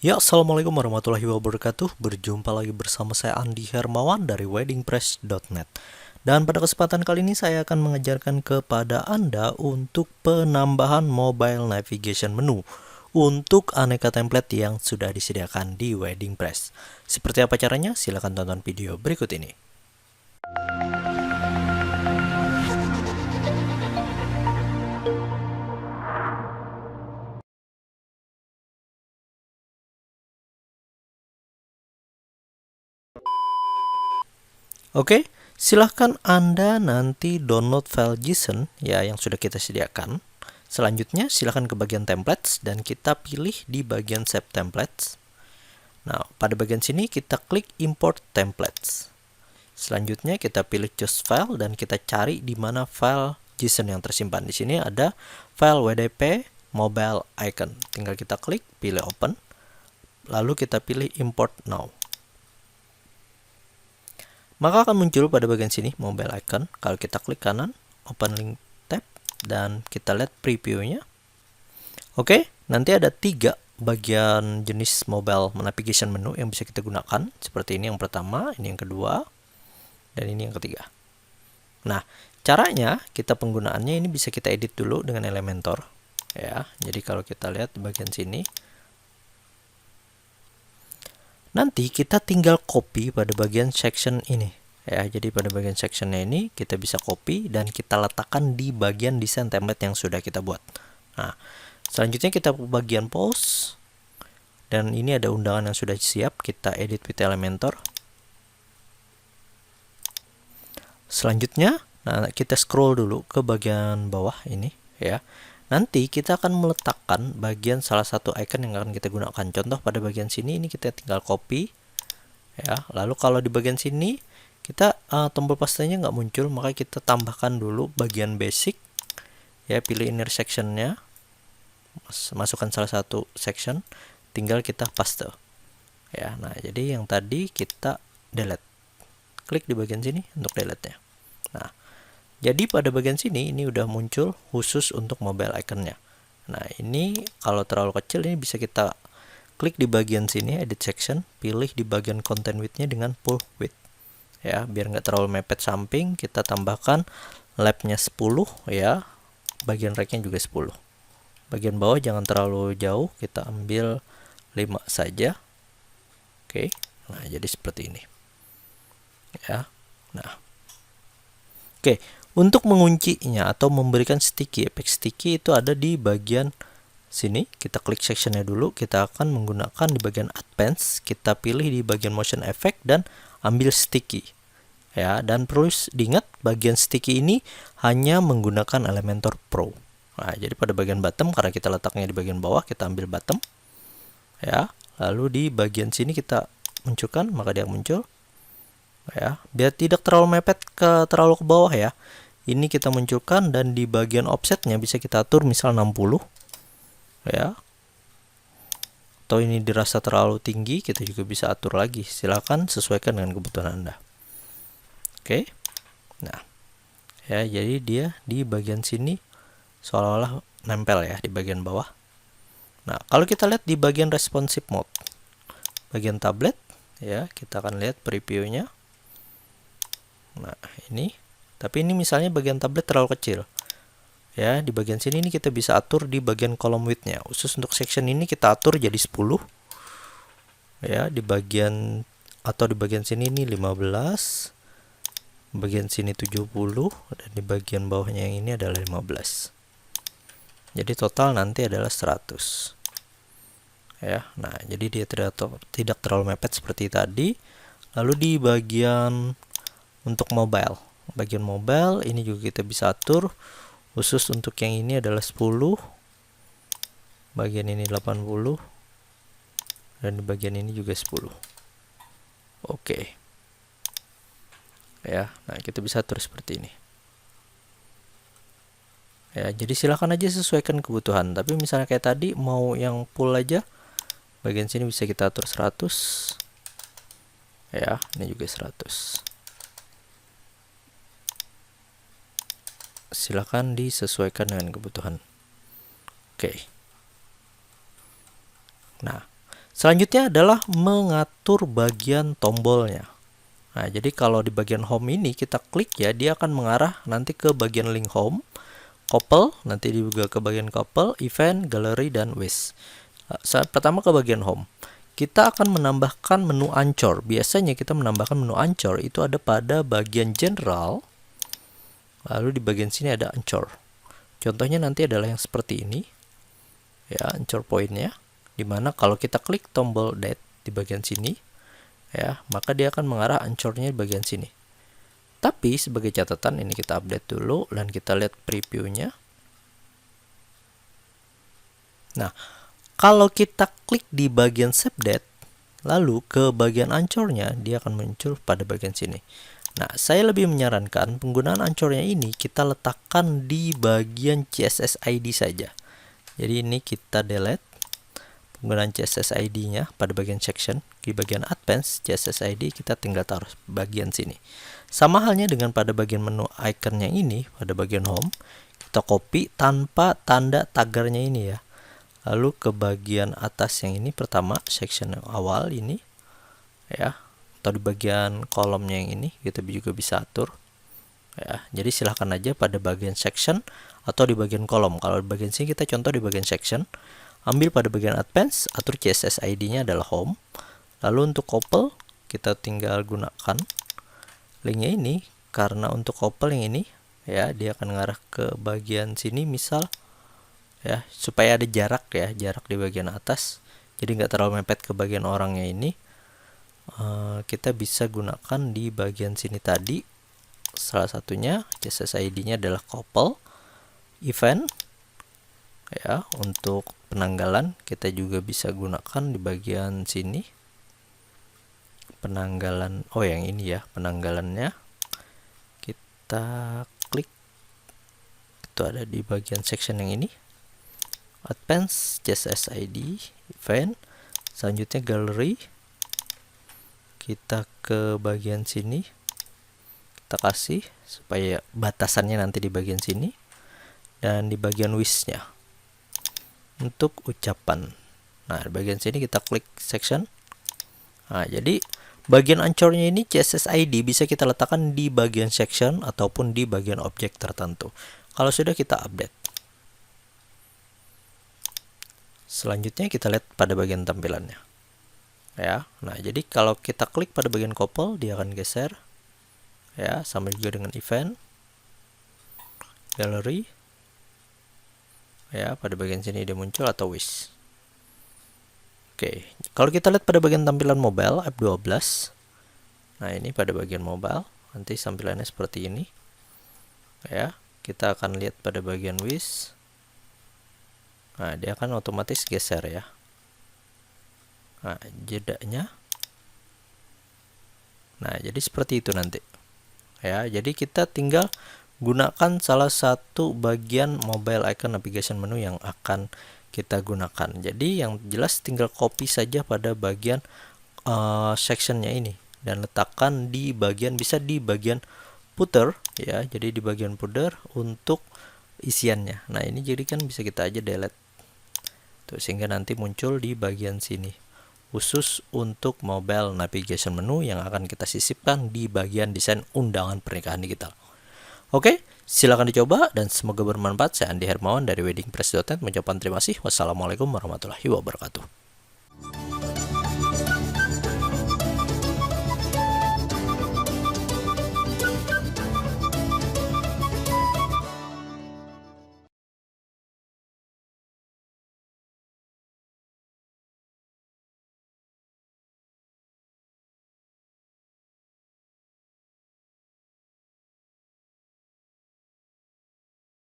Ya, Assalamualaikum warahmatullahi wabarakatuh. Berjumpa lagi bersama saya Andi Hermawan dari weddingpress.net. Dan pada kesempatan kali ini saya akan mengajarkan kepada Anda untuk penambahan mobile navigation menu untuk aneka template yang sudah disediakan di WeddingPress. Seperti apa caranya? Silahkan tonton video berikut ini. Oke, silahkan Anda nanti download file JSON ya yang sudah kita sediakan. Selanjutnya silahkan ke bagian templates dan kita pilih di bagian save templates. Nah, pada bagian sini kita klik import templates. Selanjutnya kita pilih choose file dan kita cari di mana file JSON yang tersimpan. Di sini ada file WDP mobile icon. Tinggal kita klik, pilih open. Lalu kita pilih import now. Maka akan muncul pada bagian sini mobile icon. Kalau kita klik kanan, open link tab, dan kita lihat previewnya. Oke, nanti ada 3 bagian jenis mobile navigation menu yang bisa kita gunakan. Seperti ini yang pertama, ini yang kedua, dan ini yang ketiga. Nah, caranya kita penggunaannya ini bisa kita edit dulu dengan Elementor. Ya, jadi kalau kita lihat di bagian sini, nanti kita tinggal copy pada bagian section ini. Ya, jadi pada bagian sectionnya ini kita bisa copy dan kita letakkan di bagian desain template yang sudah kita buat. Nah, selanjutnya kita ke bagian post. Dan ini ada undangan yang sudah siap, kita edit with Elementor. Selanjutnya, nah kita scroll dulu ke bagian bawah ini ya. Nanti kita akan meletakkan bagian salah satu icon yang akan kita gunakan. Contoh pada bagian sini ini kita tinggal copy ya. Lalu kalau di bagian sini kita tombol pastanya nggak muncul, maka kita tambahkan dulu bagian basic ya, pilih inner sectionnya, masukkan salah satu section, tinggal kita paste ya. Nah, jadi yang tadi kita delete, klik di bagian sini untuk delete nya. Nah, jadi pada bagian sini ini udah muncul khusus untuk mobile iconnya. Nah, ini kalau terlalu kecil ini bisa kita klik di bagian sini edit section, pilih di bagian content width-nya dengan full width ya, biar nggak terlalu mepet samping. Kita tambahkan left-nya 10 ya, bagian right-nya juga 10. Bagian bawah jangan terlalu jauh, kita ambil 5 saja. Oke, nah jadi seperti ini ya. Nah, oke, untuk menguncinya atau memberikan sticky, efek sticky itu ada di bagian sini. Kita klik sectionnya dulu, kita akan menggunakan di bagian advance, kita pilih di bagian motion effect dan ambil sticky ya. Dan perlu diingat bagian sticky ini hanya menggunakan Elementor Pro. Nah, jadi pada bagian bottom, karena kita letaknya di bagian bawah, kita ambil bottom ya. Lalu di bagian sini kita munculkan, maka dia muncul ya, biar tidak terlalu mepet terlalu ke bawah ya. Ini kita munculkan, dan di bagian offsetnya bisa kita atur misal 60 ya, atau ini dirasa terlalu tinggi kita juga bisa atur lagi. Silakan sesuaikan dengan kebutuhan Anda. Oke, nah ya, jadi dia di bagian sini seolah-olah nempel ya di bagian bawah. Nah, kalau kita lihat di bagian responsive mode, bagian tablet ya, kita akan lihat previewnya. Nah, ini, tapi ini misalnya bagian tablet terlalu kecil ya. Di bagian sini ini kita bisa atur di bagian column width-nya. Khusus untuk section ini kita atur jadi 10 ya. Di bagian atau di bagian sini ini 15, bagian sini 70, dan di bagian bawahnya yang ini adalah 15. Jadi total nanti adalah 100 ya. Nah, jadi dia tidak terlalu mepet seperti tadi. Lalu di bagian untuk mobile, bagian mobile ini juga kita bisa atur. Khusus untuk yang ini adalah 10, bagian ini 80, dan di bagian ini juga 10. Oke ya. Nah, kita bisa atur seperti ini ya. Jadi silakan aja sesuaikan kebutuhan. Tapi misalnya kayak tadi mau yang full aja, bagian sini bisa kita atur 100 ya. Ini juga 100. Silakan disesuaikan dengan kebutuhan. Oke. Nah, Selanjutnya adalah mengatur bagian tombolnya. Nah, jadi kalau di bagian home ini kita klik ya, dia akan mengarah nanti ke bagian link home, couple, nanti juga ke bagian couple, event, gallery, dan wish. Saat pertama ke bagian home, kita akan menambahkan menu ancor. Biasanya kita menambahkan menu ancor itu ada pada bagian general, lalu di bagian sini ada ancor. Contohnya nanti adalah yang seperti ini, ya, ancor poinnya, dimana kalau kita klik tombol date di bagian sini, ya, maka dia akan mengarah ancornya di bagian sini. Tapi sebagai catatan, ini kita update dulu dan kita lihat previewnya. Nah, kalau kita klik di bagian save date, lalu ke bagian ancornya, dia akan muncul pada bagian sini. Nah, saya lebih menyarankan penggunaan ancornya ini kita letakkan di bagian CSS ID saja. Jadi ini kita delete penggunaan CSS ID-nya pada bagian section. Di bagian advanced CSS ID kita tinggal taruh bagian sini. Sama halnya dengan pada bagian menu iconnya ini, pada bagian home, kita copy tanpa tanda tagarnya ini ya. Lalu ke bagian atas yang ini, pertama section yang awal ini, ya, atau di bagian kolomnya yang ini, kita juga bisa atur. Ya, jadi silahkan aja pada bagian section atau di bagian kolom. Kalau di bagian sini kita contoh di bagian section, ambil pada bagian advanced, atur CSS ID-nya adalah home. Lalu untuk couple, kita tinggal gunakan linknya ini, karena untuk couple yang ini ya, dia akan ngarah ke bagian sini misal ya, supaya ada jarak ya, jarak di bagian atas, jadi nggak terlalu mepet ke bagian orangnya ini. Kita bisa gunakan di bagian sini tadi, salah satunya CSS ID-nya adalah couple, event ya. Untuk penanggalan kita juga bisa gunakan di bagian sini, penanggalan, oh yang ini ya, penanggalannya kita klik, itu ada di bagian section yang ini, advanced CSS ID, event, selanjutnya gallery, kita ke bagian sini, kita kasih supaya batasannya nanti di bagian sini, dan di bagian wish-nya untuk ucapan. Nah, di bagian sini kita klik section. Nah, jadi bagian ancornya ini CSS ID bisa kita letakkan di bagian section ataupun di bagian objek tertentu. Kalau sudah, kita update. Selanjutnya kita lihat pada bagian tampilannya. Ya, nah jadi kalau kita klik pada bagian couple, dia akan geser. Ya, sama juga dengan event, gallery. Ya, pada bagian sini dia muncul, atau wish. Oke, kalau kita lihat pada bagian tampilan mobile F12, nah ini pada bagian mobile, nanti tampilannya seperti ini. Ya, kita akan lihat pada bagian wish. Nah, dia akan otomatis geser ya. Nah, jedanya. Nah, jadi seperti itu nanti. Ya, jadi kita tinggal gunakan salah satu bagian mobile icon navigation menu yang akan kita gunakan. Jadi yang jelas tinggal copy saja pada bagian sectionnya ini dan letakkan di bagian, bisa di bagian footer ya. Jadi di bagian footer untuk isiannya. Nah, ini jadi kan bisa kita aja delete tuh, sehingga nanti muncul di bagian sini, khusus untuk mobile navigation menu yang akan kita sisipkan di bagian desain undangan pernikahan digital. Oke, silakan dicoba dan semoga bermanfaat. Saya Andi Hermawan dari weddingpress.net mengucapkan terima kasih. Wassalamualaikum warahmatullahi wabarakatuh.